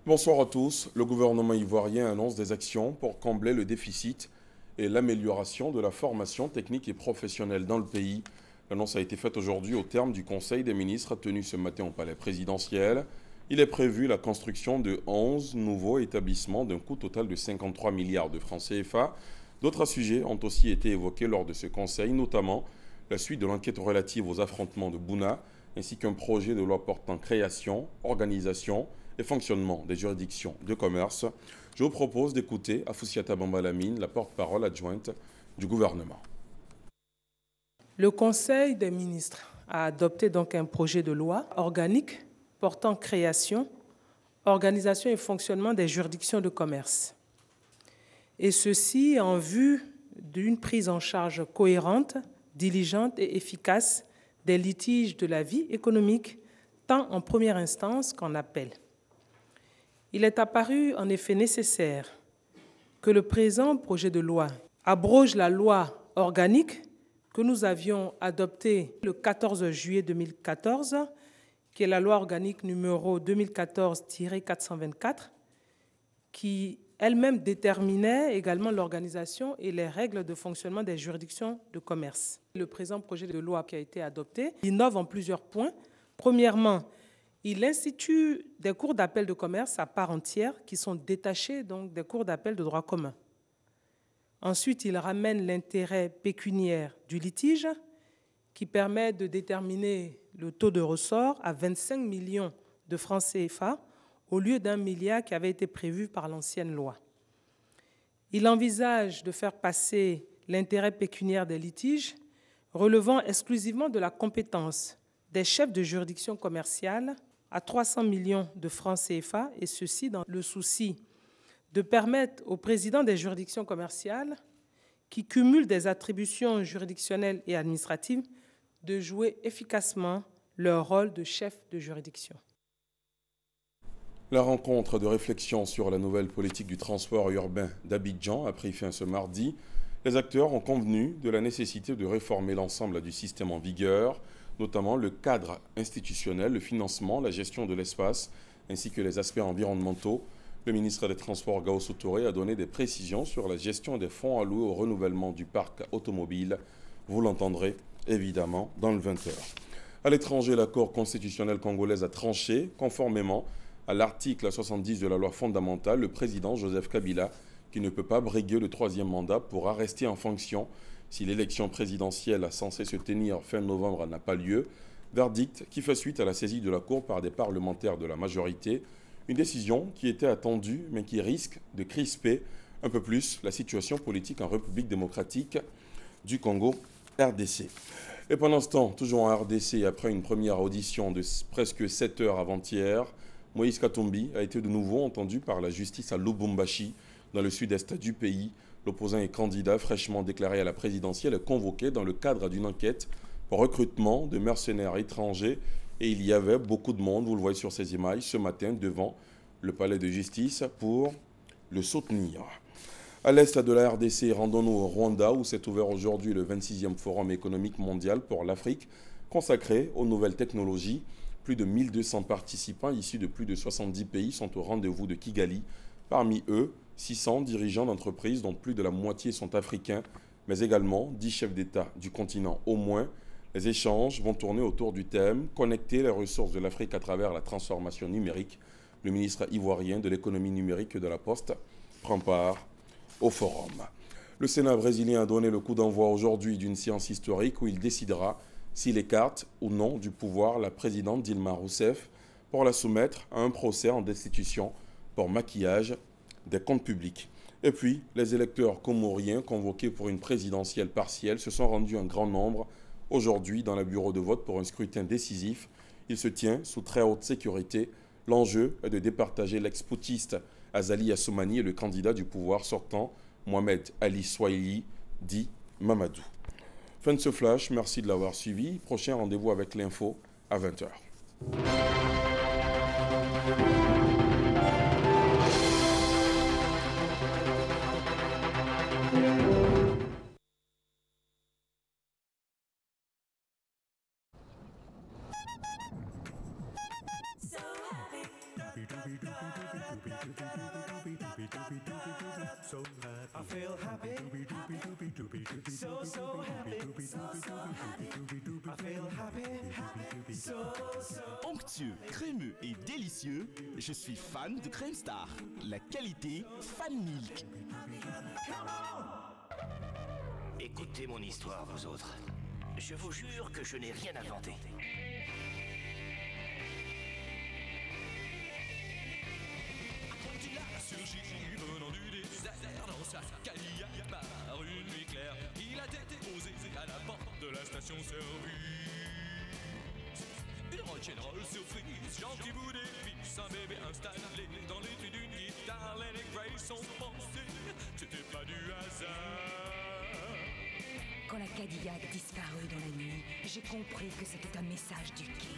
Bonsoir à tous. Le gouvernement ivoirien annonce des actions pour combler le déficit et l'amélioration de la formation technique et professionnelle dans le pays. L'annonce a été faite aujourd'hui au terme du Conseil des ministres tenu ce matin au palais présidentiel. Il est prévu la construction de 11 nouveaux établissements d'un coût total de 53 milliards de francs CFA. D'autres sujets ont aussi été évoqués lors de ce conseil, notamment la suite de l'enquête relative aux affrontements de Bouna, ainsi qu'un projet de loi portant création, organisation et fonctionnement des juridictions de commerce. Je vous propose d'écouter Afoussiata Bambalamine, la porte-parole adjointe du gouvernement. Le Conseil des ministres a adopté donc un projet de loi organique portant création, organisation et fonctionnement des juridictions de commerce. Et ceci en vue d'une prise en charge cohérente, diligente et efficace des litiges de la vie économique, tant en première instance qu'en appel. Il est apparu en effet nécessaire que le présent projet de loi abroge la loi organique que nous avions adoptée le 14 juillet 2014, qui est la loi organique numéro 2014-424, qui elle-même déterminait également l'organisation et les règles de fonctionnement des juridictions de commerce. Le présent projet de loi qui a été adopté innove en plusieurs points. Premièrement, il institue des cours d'appel de commerce à part entière qui sont détachés donc des cours d'appel de droit commun. Ensuite, il ramène l'intérêt pécuniaire du litige qui permet de déterminer le taux de ressort à 25 millions de francs CFA au lieu d'1 milliard qui avait été prévu par l'ancienne loi. Il envisage de faire passer l'intérêt pécuniaire des litiges relevant exclusivement de la compétence des chefs de juridiction commerciale à 300 millions de francs CFA, et ceci dans le souci de permettre aux présidents des juridictions commerciales qui cumulent des attributions juridictionnelles et administratives de jouer efficacement leur rôle de chef de juridiction. La rencontre de réflexion sur la nouvelle politique du transport urbain d'Abidjan a pris fin ce mardi. Les acteurs ont convenu de la nécessité de réformer l'ensemble du système en vigueur, notamment le cadre institutionnel, le financement, la gestion de l'espace, ainsi que les aspects environnementaux. Le ministre des Transports, Gaoussou Touré, a donné des précisions sur la gestion des fonds alloués au renouvellement du parc automobile. Vous l'entendrez évidemment dans le 20h. À l'étranger, la Cour constitutionnelle congolaise a tranché, conformément à l'article 70 de la loi fondamentale, le président Joseph Kabila, qui ne peut pas briguer le 3e mandat, pourra rester en fonction si l'élection présidentielle censée se tenir fin novembre n'a pas lieu. Verdict qui fait suite à la saisie de la Cour par des parlementaires de la majorité. Une décision qui était attendue, mais qui risque de crisper un peu plus la situation politique en République démocratique du Congo, RDC. Et pendant ce temps, toujours en RDC, après une première audition de presque 7 heures avant-hier, Moïse Katumbi a été de nouveau entendu par la justice à Lubumbashi, dans le sud-est du pays. L'opposant et candidat fraîchement déclaré à la présidentielle est convoqué dans le cadre d'une enquête pour recrutement de mercenaires étrangers. Et il y avait beaucoup de monde, vous le voyez sur ces images, ce matin devant le palais de justice pour le soutenir. À l'est de la RDC, rendons-nous au Rwanda où s'est ouvert aujourd'hui le 26e Forum économique mondial pour l'Afrique consacré aux nouvelles technologies. Plus de 1200 participants issus de plus de 70 pays sont au rendez-vous de Kigali. Parmi eux, 600 dirigeants d'entreprises dont plus de la moitié sont africains, mais également 10 chefs d'État du continent au moins. Les échanges vont tourner autour du thème « Connecter les ressources de l'Afrique à travers la transformation numérique ». Le ministre ivoirien de l'économie numérique et de la Poste prend part au forum. Le Sénat brésilien a donné le coup d'envoi aujourd'hui d'une séance historique où il décidera s'il écarte ou non du pouvoir la présidente Dilma Rousseff pour la soumettre à un procès en destitution pour maquillage des comptes publics. Et puis, les électeurs comoriens convoqués pour une présidentielle partielle se sont rendus en grand nombre aujourd'hui dans le bureau de vote pour un scrutin décisif. Il se tient sous très haute sécurité. L'enjeu est de départager l'ex-poutiste Azali Assoumani et le candidat du pouvoir sortant, Mohamed Ali Swahili, dit Mamadou. Fin de ce flash, merci de l'avoir suivi. Prochain rendez-vous avec l'info à 20h. So happy. I feel happy. So, so happy. So, so happy. I feel happy. So, so. Onctueux, crémeux et délicieux, je suis fan de Crème Star. La qualité Fan Milk. Écoutez mon histoire, vous autres. Je vous jure que je n'ai rien inventé. Surgit venant du désert dans sa Cadillac par une nuit claire. Il a été posé à la porte de la station-service. Une rock'n'roll surprise, gentil bout d'épices, un bébé installé dans l'étui d'une guitare. Lenny Grace sont pensés, c'était pas du hasard. Quand la Cadillac disparut dans la nuit, j'ai compris que c'était un message du King.